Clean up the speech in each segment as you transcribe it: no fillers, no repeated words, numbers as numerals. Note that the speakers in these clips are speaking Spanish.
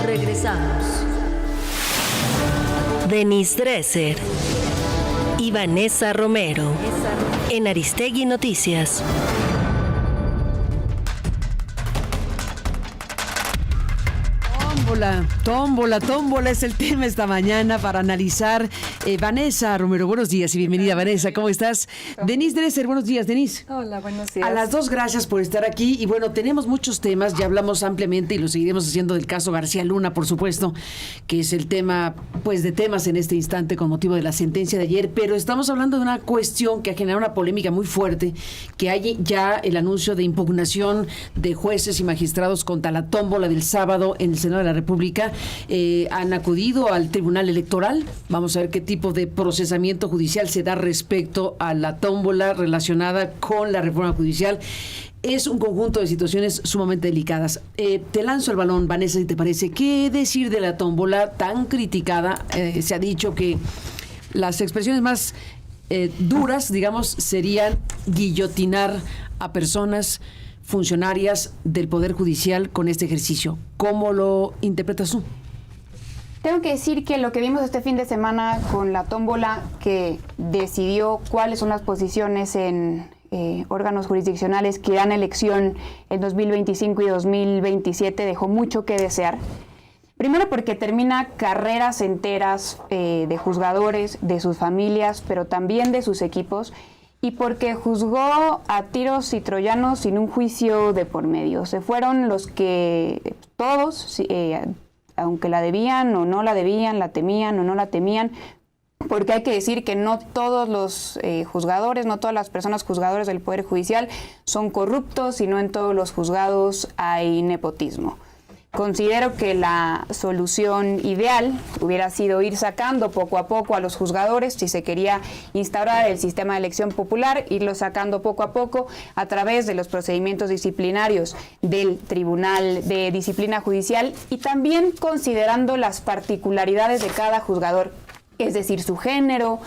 Regresamos. Denise Dresser y Vanessa Romero en Aristegui Noticias. Tómbola es el tema esta mañana para analizar. Vanessa Romero, buenos días y bienvenida, Vanessa, ¿cómo estás? Denise Dresser, buenos días, Denise. Hola, buenos días. A las dos, gracias por estar aquí. Y bueno, tenemos muchos temas, ya hablamos ampliamente y lo seguiremos haciendo del caso García Luna, por supuesto, que es el tema, pues, de temas en este instante con motivo de la sentencia de ayer, pero estamos hablando de una cuestión que ha generado una polémica muy fuerte, que hay ya el anuncio de impugnación de jueces y magistrados contra la tómbola del sábado en el Senado de la República. Han acudido al Tribunal Electoral. Vamos a ver qué tipo de procesamiento judicial se da respecto a la tómbola relacionada con la reforma judicial. Es un conjunto de situaciones sumamente delicadas. Te lanzo el balón, Vanessa, si te parece. ¿Qué decir de la tómbola tan criticada? Se ha dicho que las expresiones más duras, digamos, serían guillotinar a personas funcionarias del Poder Judicial con este ejercicio. ¿Cómo lo interpretas tú? Tengo que decir que lo que vimos este fin de semana con la tómbola que decidió cuáles son las posiciones en órganos jurisdiccionales que dan elección en 2025 y 2027 dejó mucho que desear. Primero porque termina carreras enteras de juzgadores, de sus familias, pero también de sus equipos, y porque juzgó a tiros y troyanos sin un juicio de por medio. Se fueron los que todos, aunque la debían o no la debían, la temían o no la temían, porque hay que decir que no todos los juzgadores, no todas las personas juzgadoras del Poder Judicial son corruptos, y no en todos los juzgados hay nepotismo. Considero que la solución ideal hubiera sido ir sacando poco a poco a los juzgadores, si se quería instaurar el sistema de elección popular, irlo sacando poco a poco a través de los procedimientos disciplinarios del Tribunal de Disciplina Judicial, y también considerando las particularidades de cada juzgador, es decir, su género,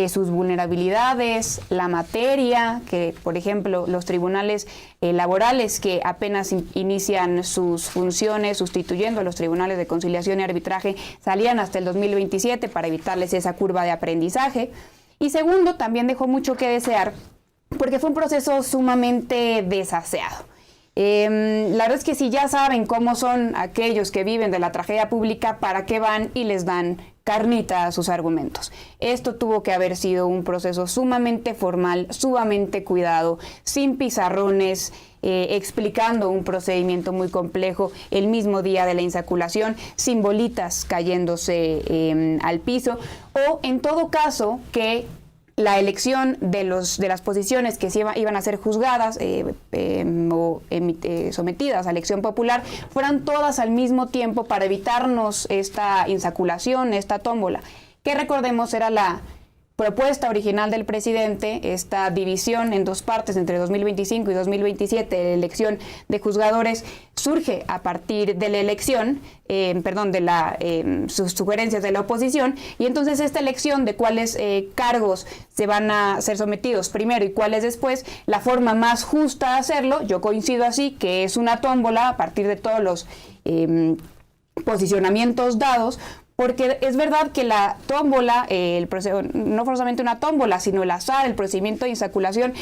sus vulnerabilidades, la materia, que por ejemplo los tribunales laborales que apenas inician sus funciones sustituyendo a los tribunales de conciliación y arbitraje salían hasta el 2027 para evitarles esa curva de aprendizaje. Y segundo, también dejó mucho que desear porque fue un proceso sumamente desaseado. La verdad es que si ya saben cómo son aquellos que viven de la tragedia pública, ¿para qué van y les dan carnita a sus argumentos? Esto tuvo que haber sido un proceso sumamente formal, sumamente cuidado, sin pizarrones, explicando un procedimiento muy complejo el mismo día de la insaculación, sin bolitas cayéndose al piso, o en todo caso que la elección de las posiciones que se iban a ser juzgadas o sometidas a elección popular fueran todas al mismo tiempo para evitarnos esta insaculación, esta tómbola, que recordemos era la propuesta original del presidente, esta división en dos partes entre 2025 y 2027, la elección de juzgadores, surge a partir de la elección, de sus sugerencias de la oposición, y entonces esta elección de cuáles cargos se van a ser sometidos primero y cuáles después, la forma más justa de hacerlo, yo coincido así, que es una tómbola a partir de todos los posicionamientos dados, porque es verdad que la tómbola, no forzosamente una tómbola, sino el azar, el procedimiento de insaculación,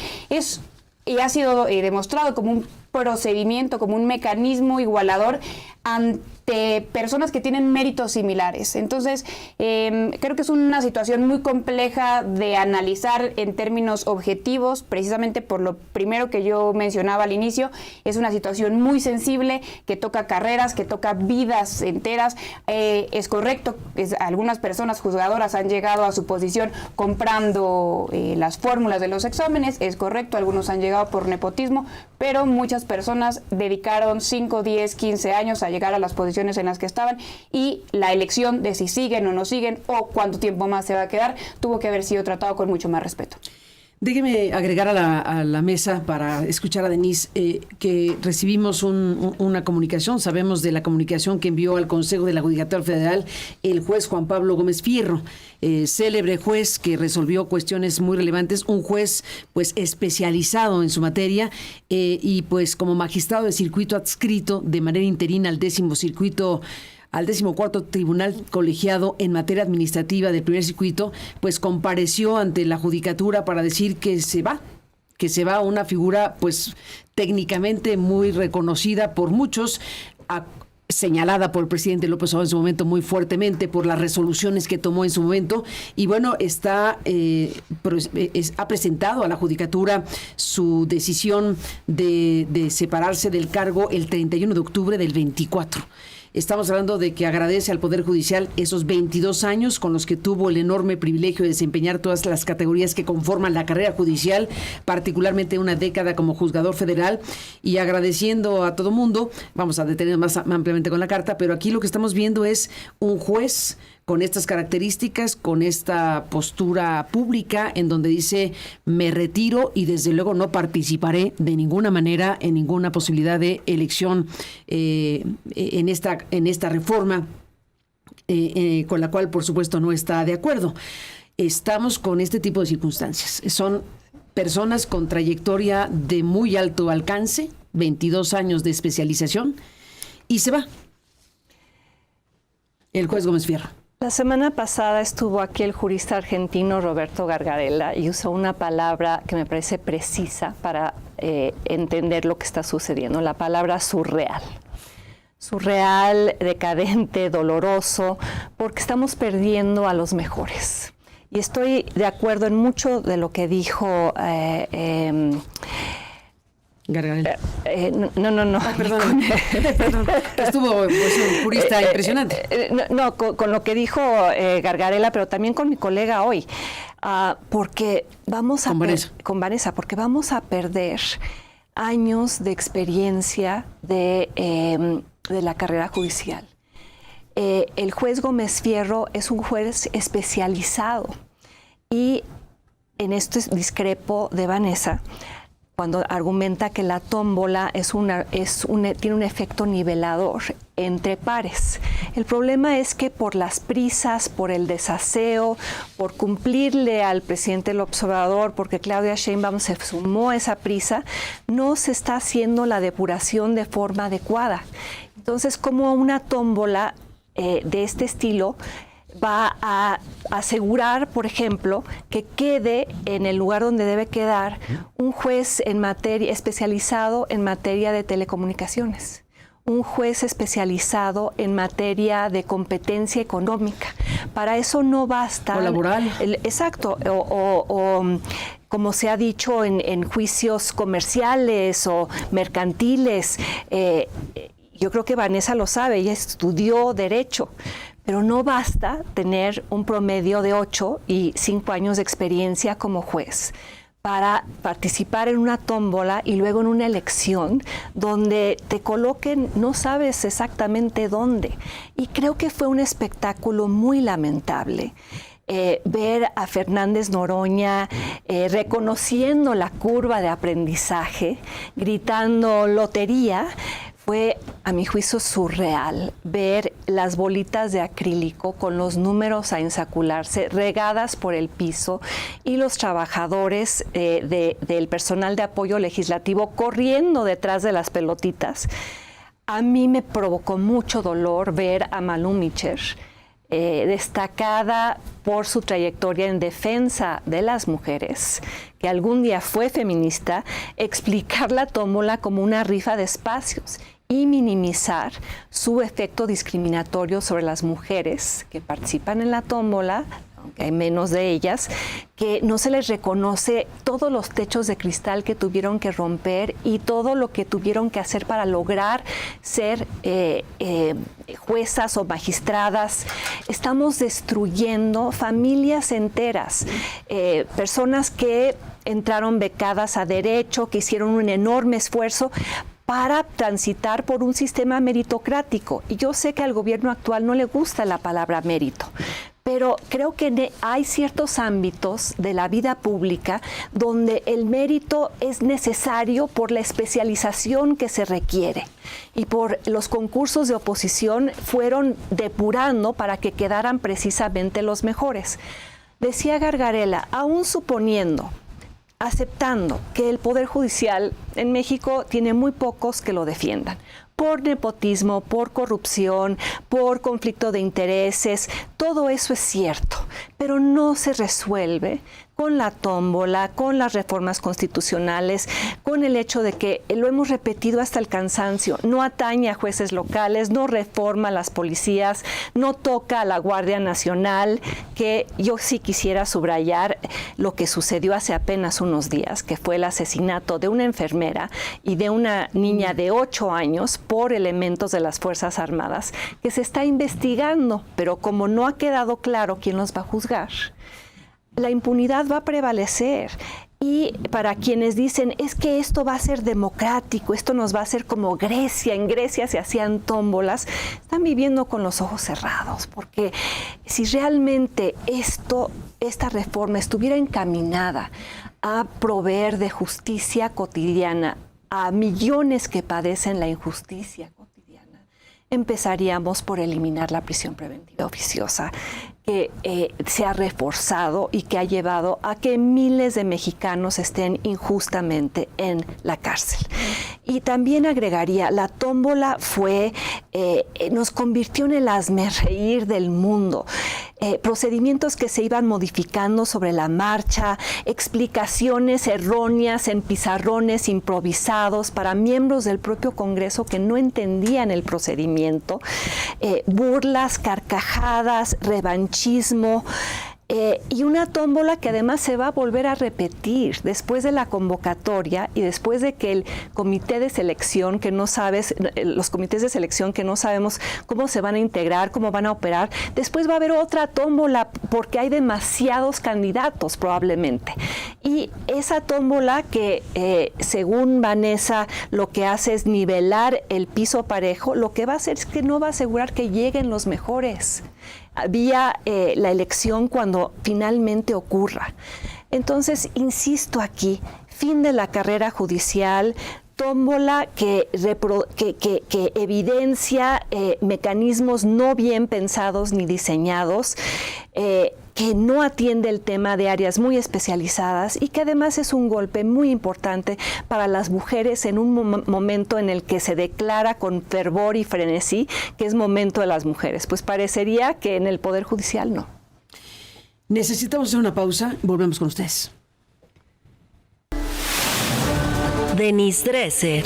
y ha sido demostrado como un procedimiento, como un mecanismo igualador ante personas que tienen méritos similares. Entonces, creo que es una situación muy compleja de analizar en términos objetivos, precisamente por lo primero que yo mencionaba al inicio. Es una situación muy sensible, que toca carreras, que toca vidas enteras. Es correcto, algunas personas juzgadoras han llegado a su posición comprando las fórmulas de los exámenes, es correcto, algunos han llegado por nepotismo, pero muchas personas dedicaron 5, 10, 15 años a llegar a las posiciones en las que estaban, y la elección de si siguen o no siguen o cuánto tiempo más se va a quedar tuvo que haber sido tratado con mucho más respeto. Déjeme agregar a la mesa para escuchar a Denise que recibimos una comunicación. Sabemos de la comunicación que envió al Consejo de la Judicatura Federal el juez Juan Pablo Gómez Fierro, célebre juez que resolvió cuestiones muy relevantes, un juez pues especializado en su materia y pues como magistrado de circuito adscrito de manera interina al 10º circuito, al 14º Tribunal Colegiado en materia administrativa del primer circuito, pues compareció ante la judicatura para decir que se va una figura pues técnicamente muy reconocida por muchos, señalada por el presidente López Obrador en su momento muy fuertemente por las resoluciones que tomó en su momento, y bueno, ha presentado a la judicatura su decisión de separarse del cargo el 31 de octubre del 24. Estamos hablando de que agradece al Poder Judicial esos 22 años con los que tuvo el enorme privilegio de desempeñar todas las categorías que conforman la carrera judicial, particularmente una década como juzgador federal, y agradeciendo a todo mundo. Vamos a detenernos más ampliamente con la carta, pero aquí lo que estamos viendo es un juez con estas características, con esta postura pública en donde dice me retiro y desde luego no participaré de ninguna manera en ninguna posibilidad de elección en esta reforma con la cual por supuesto no está de acuerdo. Estamos con este tipo de circunstancias. Son personas con trayectoria de muy alto alcance, 22 años de especialización, y se va el juez Gómez Fierro. La semana pasada estuvo aquí el jurista argentino Roberto Gargarella y usó una palabra que me parece precisa para entender lo que está sucediendo, la palabra surreal. Surreal, decadente, doloroso, porque estamos perdiendo a los mejores. Y estoy de acuerdo en mucho de lo que dijo Gargarella. No. Perdón. Estuvo pues, un jurista impresionante. Con lo que dijo Gargarella, pero también con mi colega hoy, porque vamos a con Vanessa, porque vamos a perder años de experiencia de la carrera judicial. El juez Gómez Fierro es un juez especializado y en esto discrepo de Vanessa cuando argumenta que la tómbola tiene un efecto nivelador entre pares. El problema es que por las prisas, por el desaseo, por cumplirle al presidente López Obrador, porque Claudia Sheinbaum se sumó a esa prisa, no se está haciendo la depuración de forma adecuada. Entonces, como una tómbola de este estilo va a asegurar, por ejemplo, que quede en el lugar donde debe quedar un juez especializado en materia de telecomunicaciones, un juez especializado en materia de competencia económica. Para eso no basta. O laboral. Exacto. O como se ha dicho en juicios comerciales o mercantiles. Yo creo que Vanessa lo sabe, ella estudió Derecho. Pero no basta tener un promedio de 8 y 5 años de experiencia como juez para participar en una tómbola y luego en una elección donde te coloquen, no sabes exactamente dónde. Y creo que fue un espectáculo muy lamentable. Ver a Fernández Noroña reconociendo la curva de aprendizaje, gritando lotería. Fue, a mi juicio, surreal ver las bolitas de acrílico con los números a ensacularse, regadas por el piso, y los trabajadores del personal de apoyo legislativo corriendo detrás de las pelotitas. A mí me provocó mucho dolor ver a Malú Micher, destacada por su trayectoria en defensa de las mujeres, que algún día fue feminista, explicar la tómbola como una rifa de espacios y minimizar su efecto discriminatorio sobre las mujeres que participan en la tómbola, aunque hay menos de ellas, que no se les reconoce todos los techos de cristal que tuvieron que romper y todo lo que tuvieron que hacer para lograr ser juezas o magistradas. Estamos destruyendo familias enteras, personas que entraron becadas a Derecho, que hicieron un enorme esfuerzo para transitar por un sistema meritocrático. Y yo sé que al gobierno actual no le gusta la palabra mérito, pero creo que hay ciertos ámbitos de la vida pública donde el mérito es necesario por la especialización que se requiere y por los concursos de oposición fueron depurando para que quedaran precisamente los mejores. Decía Gargarella, aún suponiendo, aceptando que el Poder Judicial en México tiene muy pocos que lo defiendan, por nepotismo, por corrupción, por conflicto de intereses, todo eso es cierto, pero no se resuelve con la tómbola, con las reformas constitucionales, con el hecho de que, lo hemos repetido hasta el cansancio, no atañe a jueces locales, no reforma a las policías, no toca a la Guardia Nacional, que yo sí quisiera subrayar lo que sucedió hace apenas unos días, que fue el asesinato de una enfermera y de una niña de 8 años por elementos de las Fuerzas Armadas, que se está investigando, pero como no ha quedado claro quién los va a juzgar, la impunidad va a prevalecer. Y para quienes dicen, es que esto va a ser democrático, esto nos va a hacer como Grecia, en Grecia se hacían tómbolas, están viviendo con los ojos cerrados, porque si realmente esta reforma estuviera encaminada a proveer de justicia cotidiana a millones que padecen la injusticia cotidiana, empezaríamos por eliminar la prisión preventiva oficiosa, que se ha reforzado y que ha llevado a que miles de mexicanos estén injustamente en la cárcel. Y también agregaría, la tómbola nos convirtió en el hazmerreír del mundo. Procedimientos que se iban modificando sobre la marcha, explicaciones erróneas en pizarrones improvisados para miembros del propio Congreso que no entendían el procedimiento, burlas, carcajadas, revanchismo, y una tómbola que además se va a volver a repetir después de la convocatoria y después de que el comité de selección, los comités de selección que no sabemos cómo se van a integrar, cómo van a operar, después va a haber otra tómbola porque hay demasiados candidatos probablemente. Y esa tómbola que según Vanessa lo que hace es nivelar el piso parejo, lo que va a hacer es que no va a asegurar que lleguen los mejores vía la elección cuando finalmente ocurra. Entonces, insisto aquí, fin de la carrera judicial, tómbola que evidencia mecanismos no bien pensados ni diseñados, que no atiende el tema de áreas muy especializadas y que además es un golpe muy importante para las mujeres en un momento en el que se declara con fervor y frenesí que es momento de las mujeres. Pues parecería que en el Poder Judicial no. Necesitamos hacer una pausa, volvemos con ustedes. Denise Dresser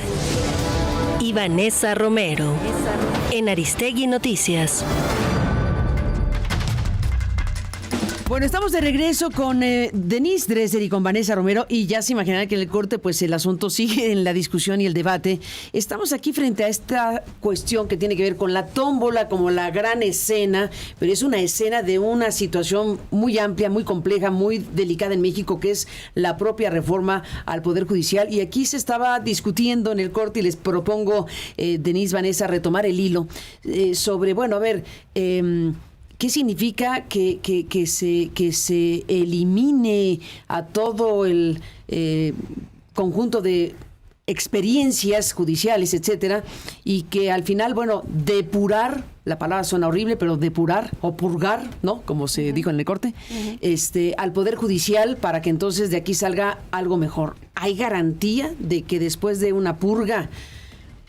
y Vanessa Romero en Aristegui Noticias. Bueno, estamos de regreso con Denise Dresser y con Vanessa Romero, y ya se imaginarán que en el corte pues el asunto sigue en la discusión y el debate. Estamos aquí frente a esta cuestión que tiene que ver con la tómbola como la gran escena, pero es una escena de una situación muy amplia, muy compleja, muy delicada en México, que es la propia reforma al Poder Judicial. Y aquí se estaba discutiendo en el corte y les propongo, Denise, Vanessa, retomar el hilo sobre, bueno, a ver, ¿qué significa que se elimine a todo el conjunto de experiencias judiciales, etcétera, y que al final, bueno, depurar, la palabra suena horrible, pero depurar o purgar, ¿no? Como se dijo en el corte, al Poder Judicial para que entonces de aquí salga algo mejor? ¿Hay garantía de que después de una purga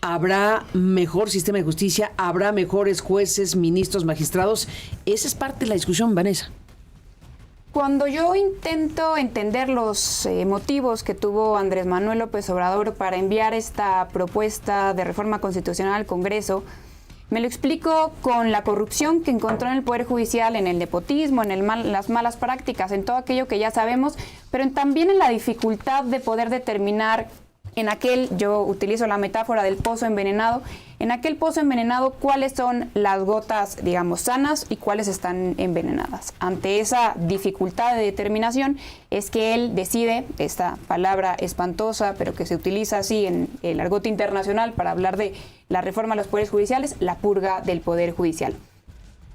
habrá mejor sistema de justicia, habrá mejores jueces, ministros, magistrados? Esa es parte de la discusión, Vanessa. Cuando yo intento entender los motivos que tuvo Andrés Manuel López Obrador para enviar esta propuesta de reforma constitucional al Congreso, me lo explico con la corrupción que encontró en el Poder Judicial, en el nepotismo, en las malas prácticas, en todo aquello que ya sabemos, pero también en la dificultad de poder determinar yo utilizo la metáfora del pozo envenenado, en aquel pozo envenenado, cuáles son las gotas, digamos, sanas y cuáles están envenenadas. Ante esa dificultad de determinación es que él decide, esta palabra espantosa, pero que se utiliza así en el argot internacional para hablar de la reforma a los poderes judiciales, la purga del Poder Judicial.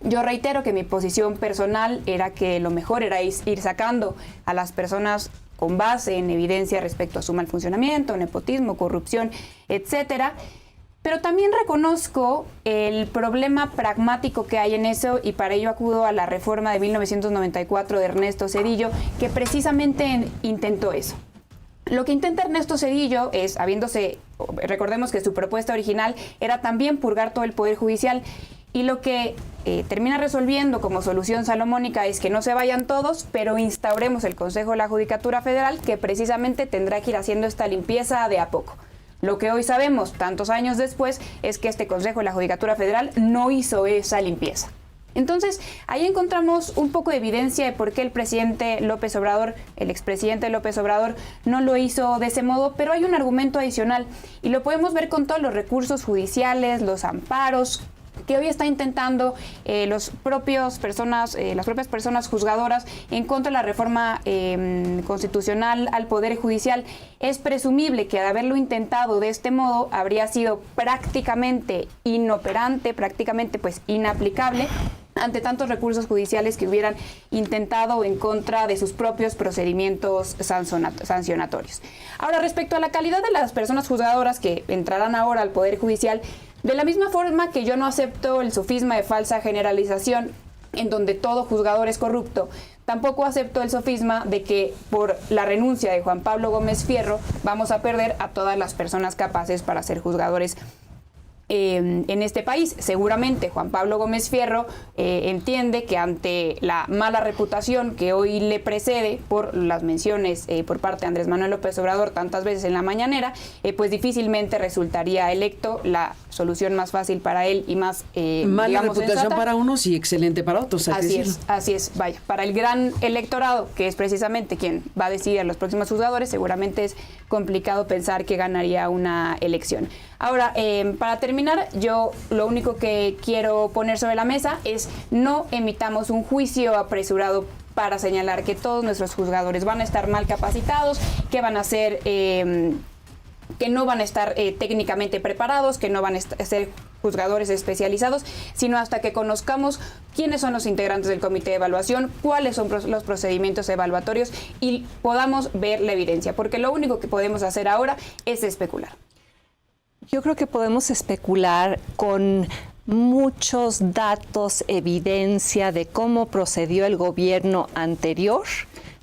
Yo reitero que mi posición personal era que lo mejor era ir sacando a las personas con base en evidencia respecto a su mal funcionamiento, nepotismo, corrupción, etcétera. Pero también reconozco el problema pragmático que hay en eso y para ello acudo a la reforma de 1994 de Ernesto Zedillo, que precisamente intentó eso. Lo que intenta Ernesto Zedillo es, recordemos que su propuesta original era también purgar todo el Poder Judicial, y lo que termina resolviendo como solución salomónica es que no se vayan todos, pero instauremos el Consejo de la Judicatura Federal, que precisamente tendrá que ir haciendo esta limpieza de a poco. Lo que hoy sabemos, tantos años después, es que este Consejo de la Judicatura Federal no hizo esa limpieza. Entonces, ahí encontramos un poco de evidencia de por qué el presidente López Obrador, el expresidente López Obrador, no lo hizo de ese modo, pero hay un argumento adicional y lo podemos ver con todos los recursos judiciales, los amparos que hoy está intentando las propias personas juzgadoras en contra de la reforma constitucional al Poder Judicial. Es presumible que al haberlo intentado de este modo habría sido prácticamente inoperante, prácticamente pues inaplicable ante tantos recursos judiciales que hubieran intentado en contra de sus propios procedimientos sancionatorios. Ahora, respecto a la calidad de las personas juzgadoras que entrarán ahora al Poder Judicial, de la misma forma que yo no acepto el sofisma de falsa generalización en donde todo juzgador es corrupto, tampoco acepto el sofisma de que por la renuncia de Juan Pablo Gómez Fierro vamos a perder a todas las personas capaces para ser juzgadores en este país. Seguramente Juan Pablo Gómez Fierro entiende que ante la mala reputación que hoy le precede por las menciones por parte de Andrés Manuel López Obrador tantas veces en la mañanera, pues difícilmente resultaría electo. La solución más fácil para él y más mala reputación sensata para unos y excelente para otros. Así es, vaya, para el gran electorado, que es precisamente quien va a decidir a los próximos juzgadores, seguramente es complicado pensar que ganaría una elección. Ahora, para terminar, yo lo único que quiero poner sobre la mesa es no emitamos un juicio apresurado para señalar que todos nuestros juzgadores van a estar mal capacitados, que van a ser que no van a estar técnicamente preparados, que no van a ser juzgadores especializados, sino hasta que conozcamos quiénes son los integrantes del comité de evaluación, cuáles son los procedimientos evaluatorios y podamos ver la evidencia, porque lo único que podemos hacer ahora es especular. Yo creo que podemos especular con muchos datos, evidencia de cómo procedió el gobierno anterior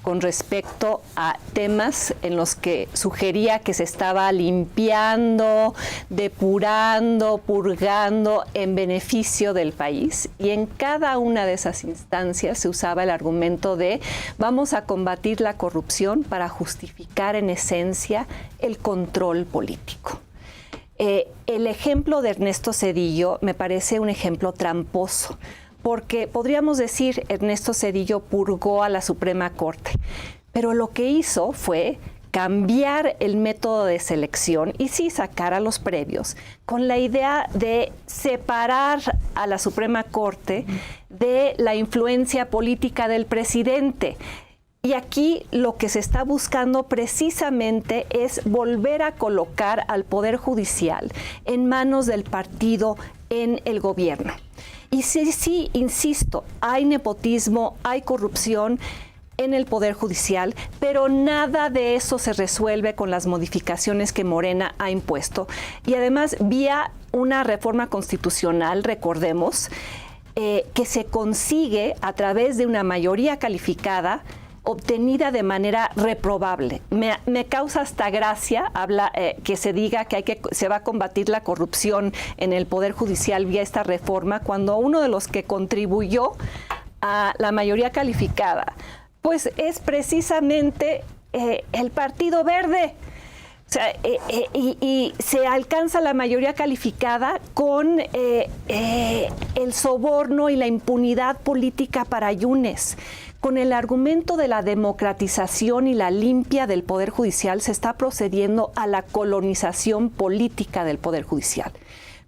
con respecto a temas en los que sugería que se estaba limpiando, depurando, purgando en beneficio del país. Y en cada una de esas instancias se usaba el argumento de vamos a combatir la corrupción para justificar en esencia el control político. El ejemplo de Ernesto Zedillo me parece un ejemplo tramposo, porque podríamos decir Ernesto Zedillo purgó a la Suprema Corte, pero lo que hizo fue cambiar el método de selección y sí sacar a los previos con la idea de separar a la Suprema Corte de la influencia política del presidente. Y aquí lo que se está buscando precisamente es volver a colocar al Poder Judicial en manos del partido en el gobierno. Y sí, insisto, hay nepotismo, hay corrupción en el Poder Judicial, pero nada de eso se resuelve con las modificaciones que Morena ha impuesto. Y además, vía una reforma constitucional, recordemos, que se consigue a través de una mayoría calificada obtenida de manera reprobable. Me causa hasta gracia que se diga que se va a combatir la corrupción en el Poder Judicial vía esta reforma, cuando uno de los que contribuyó a la mayoría calificada, pues es precisamente el Partido Verde. O sea, y se alcanza la mayoría calificada con el soborno y la impunidad política para Yunes. Con el argumento de la democratización y la limpia del Poder Judicial se está procediendo a la colonización política del Poder Judicial.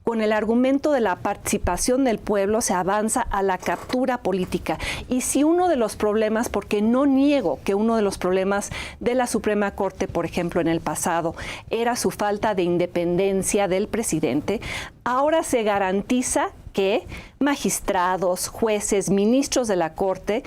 Con el argumento de la participación del pueblo se avanza a la captura política. Y si uno de los problemas, porque no niego que uno de los problemas de la Suprema Corte, por ejemplo, en el pasado, era su falta de independencia del presidente, ahora se garantiza que magistrados, jueces, ministros de la Corte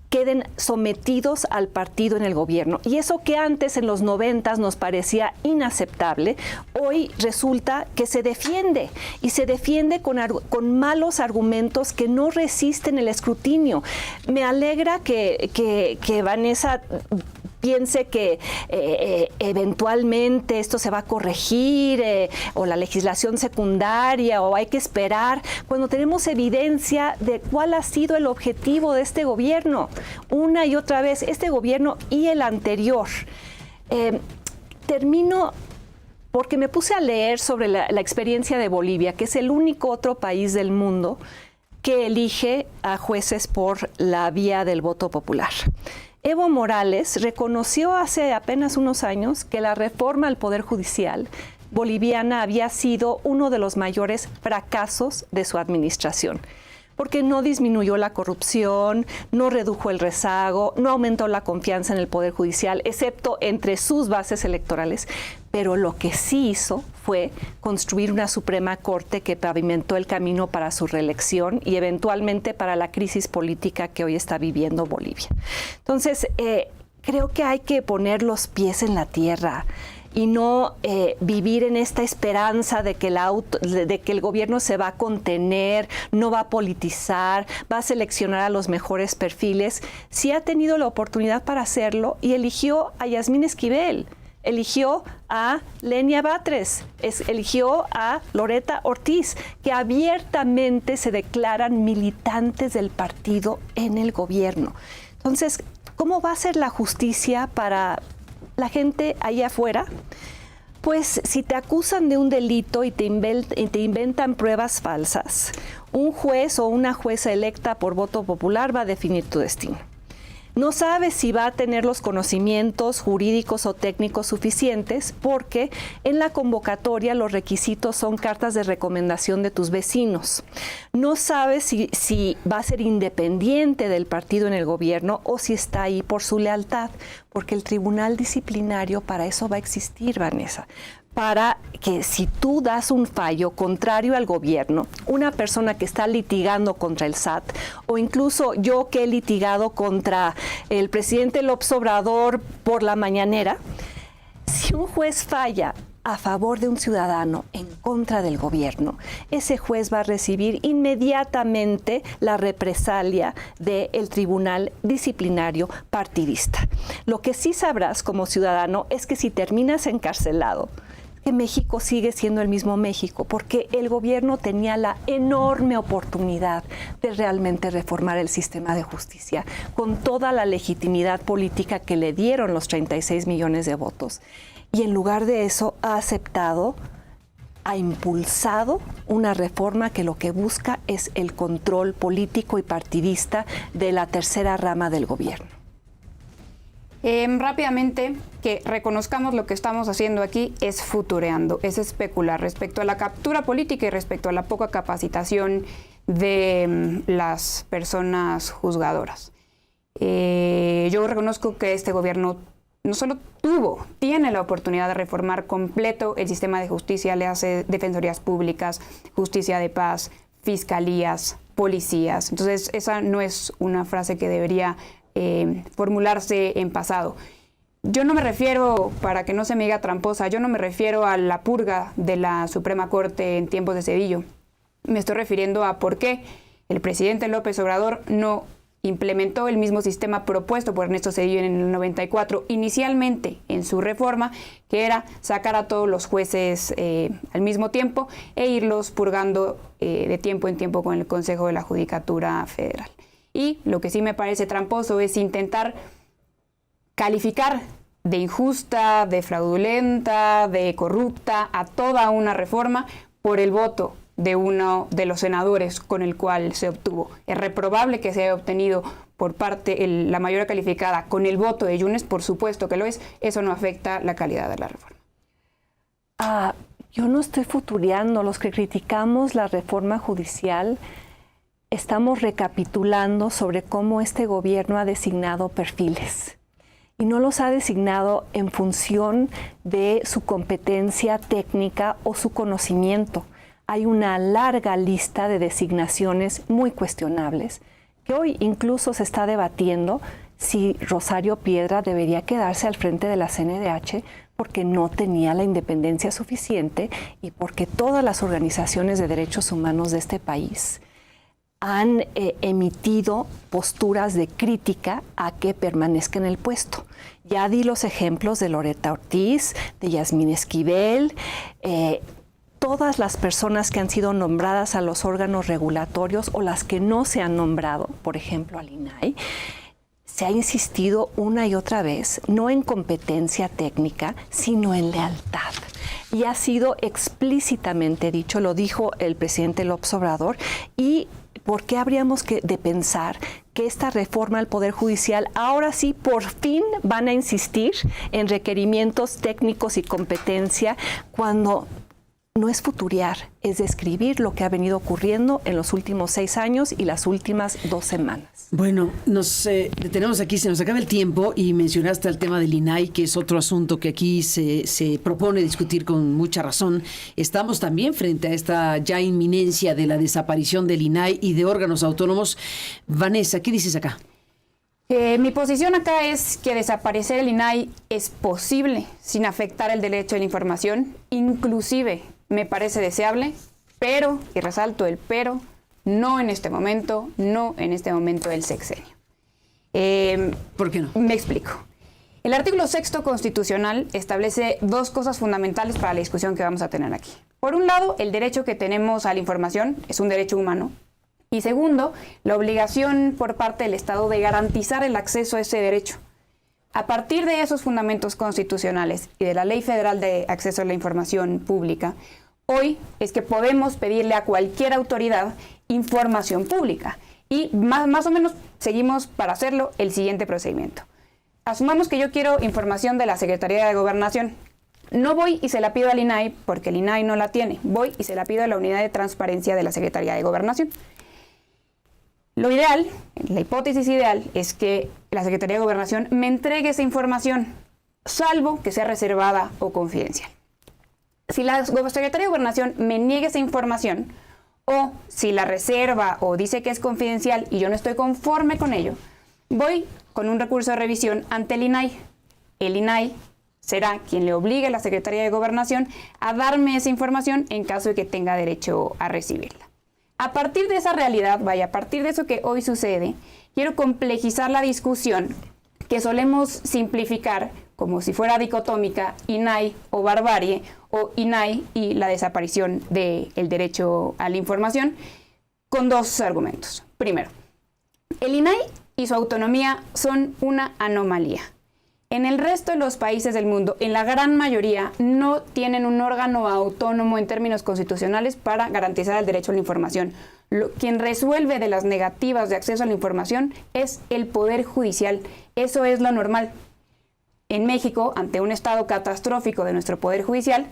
queden sometidos al partido en el gobierno. Y eso que antes, en los 90s, nos parecía inaceptable, hoy resulta que se defiende, y se defiende con malos argumentos que no resisten el escrutinio. Me alegra que Vanessa piense que eventualmente esto se va a corregir, o la legislación secundaria, o hay que esperar, cuando tenemos evidencia de cuál ha sido el objetivo de este gobierno. Una y otra vez, este gobierno y el anterior. Termino porque me puse a leer sobre la experiencia de Bolivia, que es el único otro país del mundo que elige a jueces por la vía del voto popular. Evo Morales reconoció hace apenas unos años que la reforma al Poder Judicial boliviana había sido uno de los mayores fracasos de su administración, porque no disminuyó la corrupción, no redujo el rezago, no aumentó la confianza en el Poder Judicial, excepto entre sus bases electorales. Pero lo que sí hizo fue construir una Suprema Corte que pavimentó el camino para su reelección y eventualmente para la crisis política que hoy está viviendo Bolivia. Entonces, creo que hay que poner los pies en la tierra y no vivir en esta esperanza de que el gobierno se va a contener, no va a politizar, va a seleccionar a los mejores perfiles. Sí ha tenido la oportunidad para hacerlo y eligió a Yasmín Esquivel, eligió a Lenia Batres, eligió a Loretta Ortiz, que abiertamente se declaran militantes del partido en el gobierno. Entonces, ¿cómo va a ser la justicia para la gente allá afuera? Pues si te acusan de un delito y te inventan pruebas falsas, un juez o una jueza electa por voto popular va a definir tu destino. No sabes si va a tener los conocimientos jurídicos o técnicos suficientes, porque en la convocatoria los requisitos son cartas de recomendación de tus vecinos. No sabes si va a ser independiente del partido en el gobierno o si está ahí por su lealtad, porque el tribunal disciplinario para eso va a existir, Vanessa. Para que si tú das un fallo contrario al gobierno, una persona que está litigando contra el SAT, o incluso yo que he litigado contra el presidente López Obrador por la mañanera, si un juez falla a favor de un ciudadano en contra del gobierno, ese juez va a recibir inmediatamente la represalia del tribunal disciplinario partidista. Lo que sí sabrás como ciudadano es que si terminas encarcelado, que México sigue siendo el mismo México, porque el gobierno tenía la enorme oportunidad de realmente reformar el sistema de justicia, con toda la legitimidad política que le dieron los 36 millones de votos. Y en lugar de eso ha impulsado una reforma que lo que busca es el control político y partidista de la tercera rama del gobierno. Rápidamente, que reconozcamos lo que estamos haciendo aquí es futureando, es especular respecto a la captura política y respecto a la poca capacitación de las personas juzgadoras. Yo reconozco que este gobierno no solo tiene la oportunidad de reformar completo el sistema de justicia, le hace defensorías públicas, justicia de paz, fiscalías, policías. Entonces, esa no es una frase que debería formularse en pasado. Yo no me refiero, para que no se me diga tramposa, yo no me refiero a la purga de la Suprema Corte en tiempos de Cedillo. Me estoy refiriendo a por qué el presidente López Obrador no implementó el mismo sistema propuesto por Ernesto Cedillo en el 94, inicialmente en su reforma, que era sacar a todos los jueces al mismo tiempo e irlos purgando de tiempo en tiempo con el Consejo de la Judicatura Federal. Y lo que sí me parece tramposo es intentar calificar de injusta, de fraudulenta, de corrupta a toda una reforma por el voto de uno de los senadores con el cual se obtuvo. Es reprobable que se haya obtenido por parte la mayoría calificada con el voto de Yunes, por supuesto que lo es. Eso no afecta la calidad de la reforma. Yo no estoy futureando. Los que criticamos la reforma judicial estamos recapitulando sobre cómo este gobierno ha designado perfiles. Y no los ha designado en función de su competencia técnica o su conocimiento. hay una larga lista de designaciones muy cuestionables, que hoy incluso se está debatiendo si Rosario Piedra debería quedarse al frente de la CNDH porque no tenía la independencia suficiente y porque todas las organizaciones de derechos humanos de este país han emitido posturas de crítica a que permanezca en el puesto. Ya di los ejemplos de Loretta Ortiz, de Yasmín Esquivel, todas las personas que han sido nombradas a los órganos regulatorios o las que no se han nombrado, por ejemplo al INAI, se ha insistido una y otra vez, no en competencia técnica, sino en lealtad. Y ha sido explícitamente dicho, lo dijo el presidente López Obrador, y ¿por qué habríamos de pensar que esta reforma al Poder Judicial ahora sí por fin van a insistir en requerimientos técnicos y competencia cuando no es futurear, es describir lo que ha venido ocurriendo en los últimos 6 años y las últimas 2 semanas? Bueno, nos detenemos aquí, se nos acaba el tiempo y mencionaste el tema del INAI, que es otro asunto que aquí se propone discutir con mucha razón. Estamos también frente a esta ya inminencia de la desaparición del INAI y de órganos autónomos. Vanessa, ¿qué dices acá? Mi posición acá es que desaparecer el INAI es posible sin afectar el derecho a la información, inclusive me parece deseable, pero, y resalto el pero, no en este momento del sexenio. ¿Por qué no? Me explico. El artículo 6º constitucional establece 2 cosas fundamentales para la discusión que vamos a tener aquí. Por un lado, el derecho que tenemos a la información es un derecho humano. Y segundo, la obligación por parte del Estado de garantizar el acceso a ese derecho. A partir de esos fundamentos constitucionales y de la Ley Federal de Acceso a la Información Pública, hoy es que podemos pedirle a cualquier autoridad información pública. Y más o menos seguimos para hacerlo el siguiente procedimiento. Asumamos que yo quiero información de la Secretaría de Gobernación. No voy y se la pido al INAI porque el INAI no la tiene. Voy y se la pido a la Unidad de Transparencia de la Secretaría de Gobernación. Lo ideal, la hipótesis ideal, es que la Secretaría de Gobernación me entregue esa información, salvo que sea reservada o confidencial. Si la Secretaría de Gobernación me niega esa información, o si la reserva o dice que es confidencial y yo no estoy conforme con ello, voy con un recurso de revisión ante el INAI. El INAI será quien le obligue a la Secretaría de Gobernación a darme esa información en caso de que tenga derecho a recibirla. A partir de esa realidad, a partir de eso que hoy sucede, quiero complejizar la discusión que solemos simplificar como si fuera dicotómica, INAI o barbarie, o INAI y la desaparición del derecho a la información, con 2 argumentos. Primero, el INAI y su autonomía son una anomalía. En el resto de los países del mundo, en la gran mayoría, no tienen un órgano autónomo en términos constitucionales para garantizar el derecho a la información. Quien resuelve de las negativas de acceso a la información es el Poder Judicial. Eso es lo normal. En México, ante un estado catastrófico de nuestro Poder Judicial,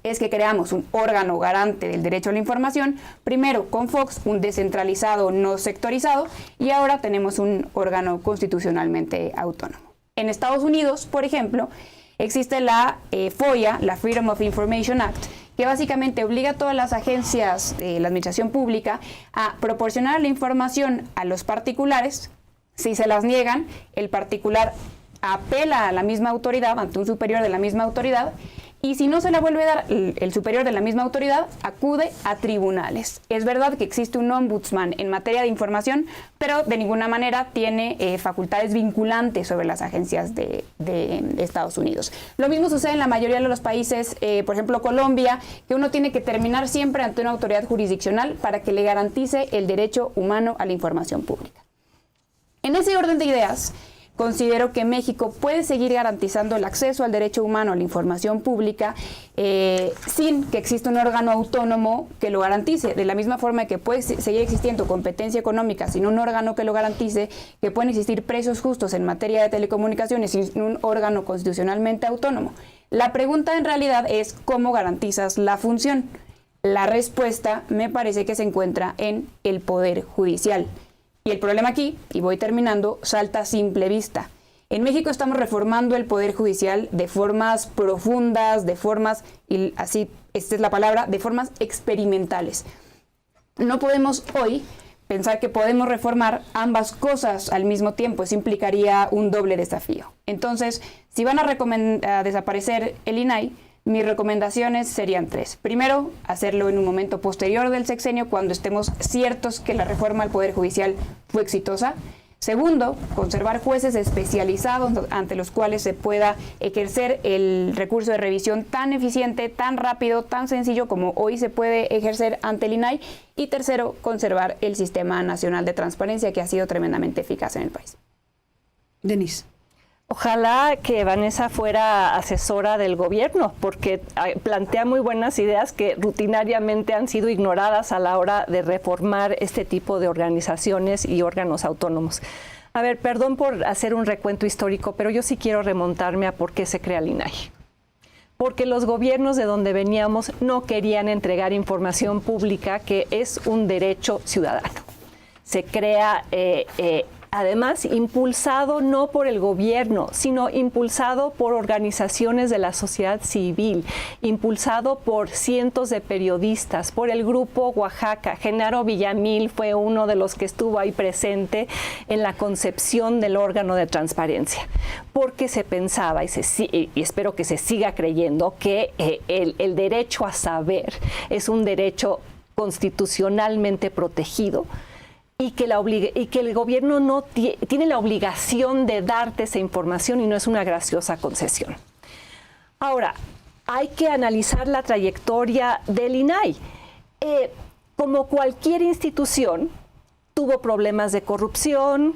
es que creamos un órgano garante del derecho a la información, primero con Fox, un descentralizado no sectorizado, y ahora tenemos un órgano constitucionalmente autónomo. En Estados Unidos, por ejemplo, existe la FOIA, la Freedom of Information Act, que básicamente obliga a todas las agencias de la administración pública a proporcionar la información a los particulares. Si se las niegan, el particular apela a la misma autoridad, ante un superior de la misma autoridad, y si no se la vuelve a dar el superior de la misma autoridad, acude a tribunales. Es verdad que existe un ombudsman en materia de información, pero de ninguna manera tiene facultades vinculantes sobre las agencias de Estados Unidos. Lo mismo sucede en la mayoría de los países, por ejemplo Colombia, que uno tiene que terminar siempre ante una autoridad jurisdiccional para que le garantice el derecho humano a la información pública. En ese orden de ideas, considero que México puede seguir garantizando el acceso al derecho humano a la información pública sin que exista un órgano autónomo que lo garantice. De la misma forma que puede seguir existiendo competencia económica sin un órgano que lo garantice, que pueden existir precios justos en materia de telecomunicaciones sin un órgano constitucionalmente autónomo. La pregunta en realidad es ¿cómo garantizas la función? La respuesta me parece que se encuentra en el Poder Judicial. Y el problema aquí, y voy terminando, salta a simple vista. En México estamos reformando el Poder Judicial de formas profundas, de formas, y así esta es la palabra, de formas experimentales. No podemos hoy pensar que podemos reformar ambas cosas al mismo tiempo. Eso implicaría un doble desafío. Entonces, si van a desaparecer el INAI, mis recomendaciones serían 3. Primero, hacerlo en un momento posterior del sexenio, cuando estemos ciertos que la reforma al Poder Judicial fue exitosa. Segundo, conservar jueces especializados ante los cuales se pueda ejercer el recurso de revisión tan eficiente, tan rápido, tan sencillo como hoy se puede ejercer ante el INAI. Y tercero, conservar el Sistema Nacional de Transparencia, que ha sido tremendamente eficaz en el país. Denise. Ojalá que Vanessa fuera asesora del gobierno, porque plantea muy buenas ideas que rutinariamente han sido ignoradas a la hora de reformar este tipo de organizaciones y órganos autónomos. A ver, perdón por hacer un recuento histórico, pero yo sí quiero remontarme a por qué se crea el INAI. Porque los gobiernos de donde veníamos no querían entregar información pública, que es un derecho ciudadano. Se crea además, impulsado no por el gobierno, sino impulsado por organizaciones de la sociedad civil, impulsado por cientos de periodistas, por el Grupo Oaxaca. Genaro Villamil fue uno de los que estuvo ahí presente en la concepción del órgano de transparencia, porque se pensaba, y espero que se siga creyendo, que el derecho a saber es un derecho constitucionalmente protegido, y que el gobierno no tiene la obligación de darte esa información y no es una graciosa concesión. Ahora, hay que analizar la trayectoria del INAI. Como cualquier institución, tuvo problemas de corrupción,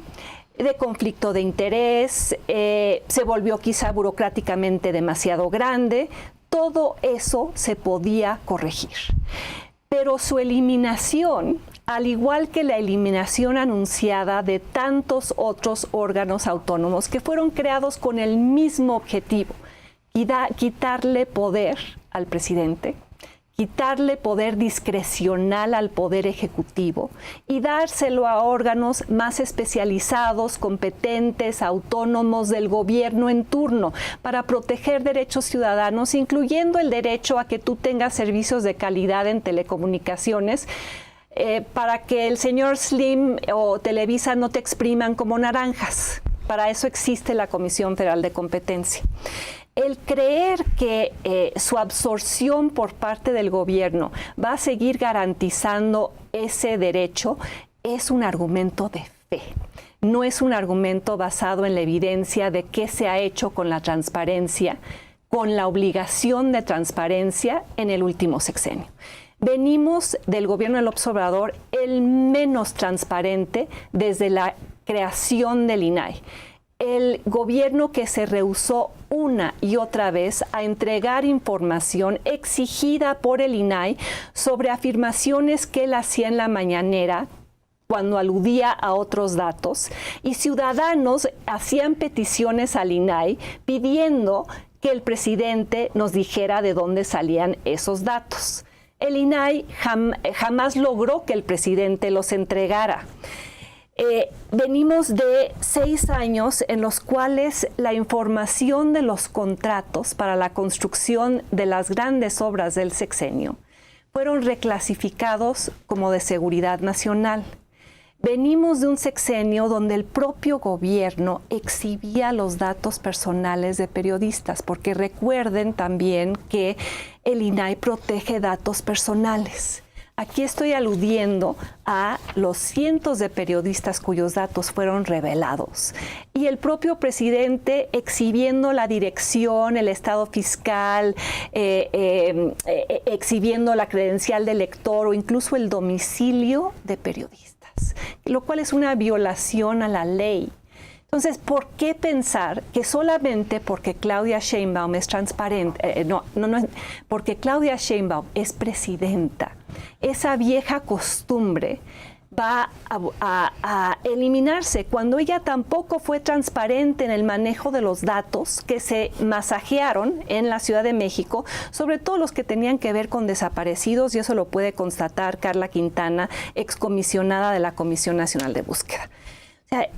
de conflicto de interés, se volvió quizá burocráticamente demasiado grande. Todo eso se podía corregir. Pero su eliminación, al igual que la eliminación anunciada de tantos otros órganos autónomos que fueron creados con el mismo objetivo, quitarle poder al presidente, quitarle poder discrecional al Poder Ejecutivo y dárselo a órganos más especializados, competentes, autónomos del gobierno en turno para proteger derechos ciudadanos, incluyendo el derecho a que tú tengas servicios de calidad en telecomunicaciones, para que el señor Slim o Televisa no te expriman como naranjas. Para eso existe la Comisión Federal de Competencia. El creer que su absorción por parte del gobierno va a seguir garantizando ese derecho es un argumento de fe. No es un argumento basado en la evidencia de qué se ha hecho con la transparencia, con la obligación de transparencia en el último sexenio. Venimos del gobierno del López Obrador el menos transparente desde la creación del INAI. El gobierno que se rehusó una y otra vez a entregar información exigida por el INAI sobre afirmaciones que él hacía en la mañanera cuando aludía a otros datos, y ciudadanos hacían peticiones al INAI pidiendo que el presidente nos dijera de dónde salían esos datos. El INAI jamás logró que el presidente los entregara. Venimos de 6 años en los cuales la información de los contratos para la construcción de las grandes obras del sexenio fueron reclasificados como de seguridad nacional. Venimos de un sexenio donde el propio gobierno exhibía los datos personales de periodistas, porque recuerden también que el INAI protege datos personales. Aquí estoy aludiendo a los cientos de periodistas cuyos datos fueron revelados y el propio presidente exhibiendo la dirección, el estado fiscal, exhibiendo la credencial del lector o incluso el domicilio de periodistas, lo cual es una violación a la ley. Entonces, ¿por qué pensar que solamente porque Claudia Sheinbaum es transparente, porque Claudia Sheinbaum es presidenta, esa vieja costumbre va a eliminarse cuando ella tampoco fue transparente en el manejo de los datos que se masajearon en la Ciudad de México, sobre todo los que tenían que ver con desaparecidos, y eso lo puede constatar Carla Quintana, excomisionada de la Comisión Nacional de Búsqueda? O sea,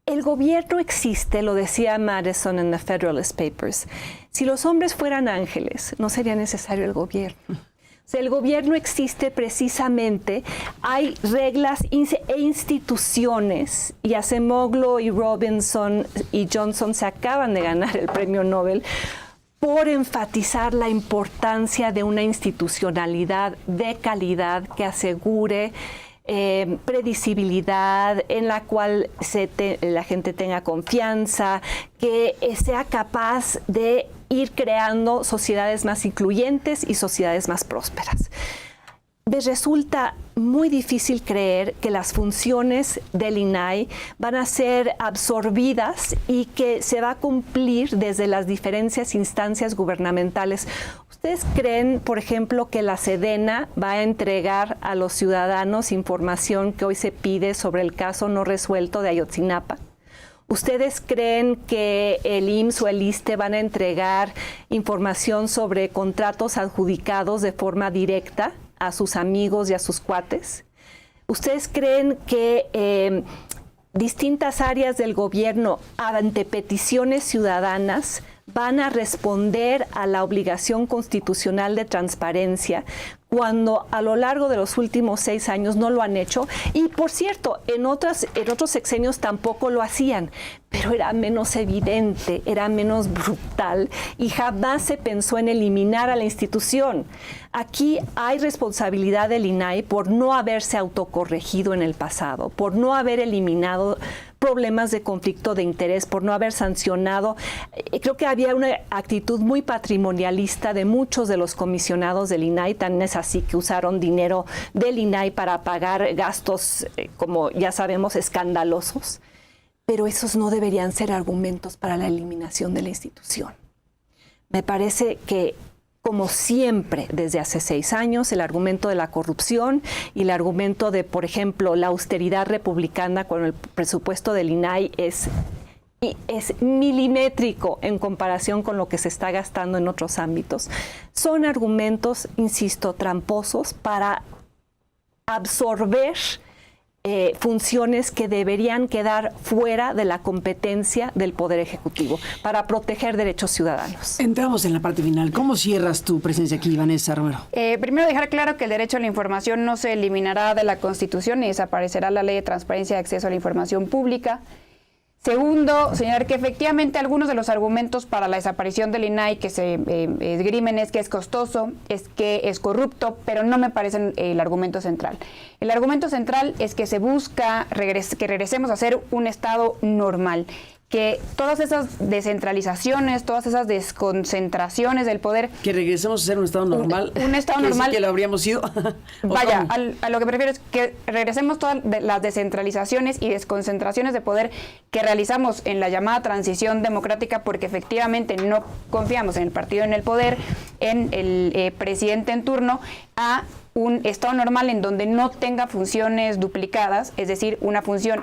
El gobierno existe, lo decía Madison en The Federalist Papers. Si los hombres fueran ángeles, no sería necesario el gobierno. O sea, el gobierno existe precisamente, hay reglas e instituciones, y Acemoglu y Robinson y Johnson se acaban de ganar el premio Nobel por enfatizar la importancia de una institucionalidad de calidad que asegure predecibilidad, en la cual la gente tenga confianza, que sea capaz de ir creando sociedades más incluyentes y sociedades más prósperas. Me resulta muy difícil creer que las funciones del INAI van a ser absorbidas y que se va a cumplir desde las diferentes instancias gubernamentales. ¿Ustedes creen, por ejemplo, que la Sedena va a entregar a los ciudadanos información que hoy se pide sobre el caso no resuelto de Ayotzinapa? ¿Ustedes creen que el IMSS o el ISSSTE van a entregar información sobre contratos adjudicados de forma directa a sus amigos y a sus cuates? ¿Ustedes creen que distintas áreas del gobierno ante peticiones ciudadanas van a responder a la obligación constitucional de transparencia cuando a lo largo de los últimos 6 años no lo han hecho? Y por cierto, en otros sexenios tampoco lo hacían, pero era menos evidente, era menos brutal y jamás se pensó en eliminar a la institución. Aquí hay responsabilidad del INAI por no haberse autocorregido en el pasado, por no haber eliminado problemas de conflicto de interés, por no haber sancionado. Creo que había una actitud muy patrimonialista de muchos de los comisionados del INAI, tan es así que usaron dinero del INAI para pagar gastos, como ya sabemos, escandalosos. Pero esos no deberían ser argumentos para la eliminación de la institución. Me parece que, como siempre, desde hace 6 años, el argumento de la corrupción y el argumento de, por ejemplo, la austeridad republicana con el presupuesto del INAI es milimétrico en comparación con lo que se está gastando en otros ámbitos. Son argumentos, insisto, tramposos para absorber funciones que deberían quedar fuera de la competencia del Poder Ejecutivo para proteger derechos ciudadanos. Entramos en la parte final. ¿Cómo cierras tu presencia aquí, Vanessa Romero? Primero, dejar claro que el derecho a la información no se eliminará de la Constitución ni desaparecerá la Ley de Transparencia y Acceso a la Información Pública. Segundo, señalar que efectivamente algunos de los argumentos para la desaparición del INAI que se esgrimen es que es costoso, es que es corrupto, pero no me parecen el argumento central. El argumento central es que se busca que regresemos a ser un Estado normal, que todas esas descentralizaciones, todas esas desconcentraciones del poder... Que regresemos a ser un Estado normal. Un Estado normal. Que lo habríamos sido. Vaya, a lo que prefiero es que regresemos todas las descentralizaciones y desconcentraciones de poder que realizamos en la llamada transición democrática, porque efectivamente no confiamos en el partido en el poder, en el presidente en turno, a un Estado normal en donde no tenga funciones duplicadas, es decir, una función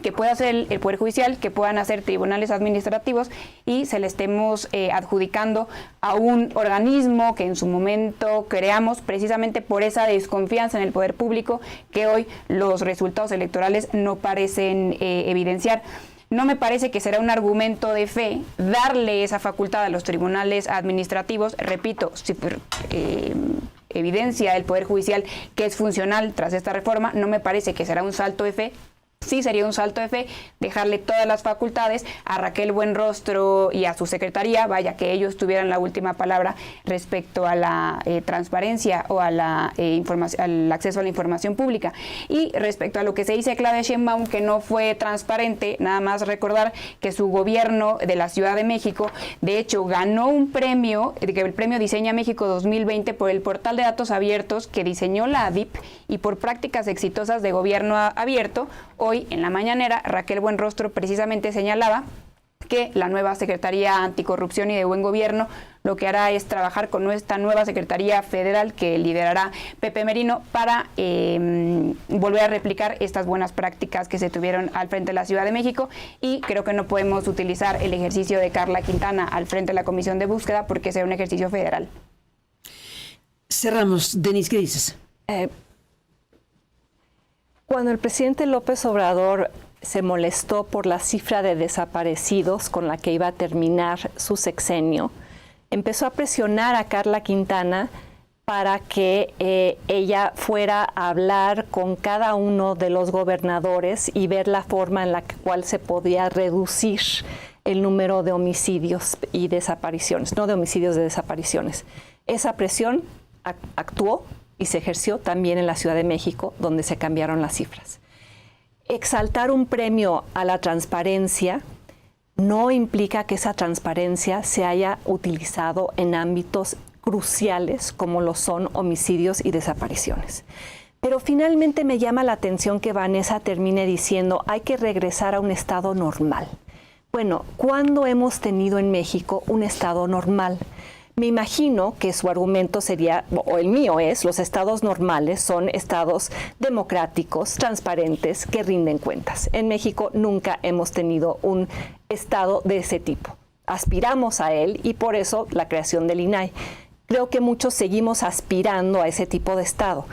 que pueda hacer el Poder Judicial, que puedan hacer tribunales administrativos, y se le estemos adjudicando a un organismo que en su momento creamos precisamente por esa desconfianza en el poder público que hoy los resultados electorales no parecen evidenciar. No me parece que será un argumento de fe darle esa facultad a los tribunales administrativos. Repito, si evidencia el Poder Judicial que es funcional tras esta reforma, no me parece que será un salto de fe. Sí sería un salto de fe dejarle todas las facultades a Raquel Buenrostro y a su secretaría, vaya, que ellos tuvieran la última palabra respecto a la transparencia o a la al acceso a la información pública. Y respecto a lo que se dice Claudia Sheinbaum, que no fue transparente, nada más recordar que su gobierno de la Ciudad de México, de hecho, ganó un premio, el premio Diseña México 2020 por el portal de datos abiertos que diseñó la ADIP y por prácticas exitosas de gobierno abierto. Hoy, en la mañanera, Raquel Buenrostro precisamente señalaba que la nueva Secretaría Anticorrupción y de Buen Gobierno lo que hará es trabajar con esta nueva Secretaría Federal que liderará Pepe Merino para volver a replicar estas buenas prácticas que se tuvieron al frente de la Ciudad de México, y creo que no podemos utilizar el ejercicio de Carla Quintana al frente de la Comisión de Búsqueda porque será un ejercicio federal. Cerramos. Denise, ¿qué dices? Cuando el presidente López Obrador se molestó por la cifra de desaparecidos con la que iba a terminar su sexenio. Empezó a presionar a Carla Quintana para que ella fuera a hablar con cada uno de los gobernadores y ver la forma en la cual se podía reducir el número de homicidios y desapariciones, no de homicidios, de desapariciones. Esa presión actuó y se ejerció también en la Ciudad de México, donde se cambiaron las cifras. Exaltar un premio a la transparencia no implica que esa transparencia se haya utilizado en ámbitos cruciales como lo son homicidios y desapariciones. Pero finalmente me llama la atención que Vanessa termine diciendo hay que regresar a un estado normal. Bueno, ¿cuándo hemos tenido en México un estado normal? Me imagino que su argumento sería, o el mío es, los estados normales son estados democráticos, transparentes, que rinden cuentas. En México nunca hemos tenido un estado de ese tipo. Aspiramos a él y por eso la creación del INAI. Creo que muchos seguimos aspirando a ese tipo de estado.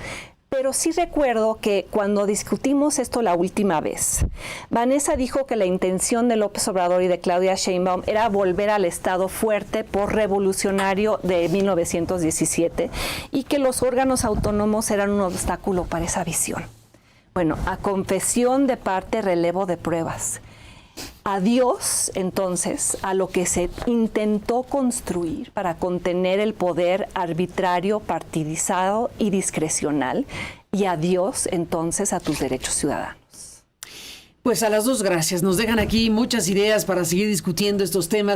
Pero sí recuerdo que cuando discutimos esto la última vez, Vanessa dijo que la intención de López Obrador y de Claudia Sheinbaum era volver al Estado fuerte revolucionario de 1917 y que los órganos autónomos eran un obstáculo para esa visión. Bueno, a confesión de parte, relevo de pruebas. Adiós, entonces, a lo que se intentó construir para contener el poder arbitrario, partidizado y discrecional, y adiós, entonces, a tus derechos ciudadanos. Pues a las dos, gracias. Nos dejan aquí muchas ideas para seguir discutiendo estos temas.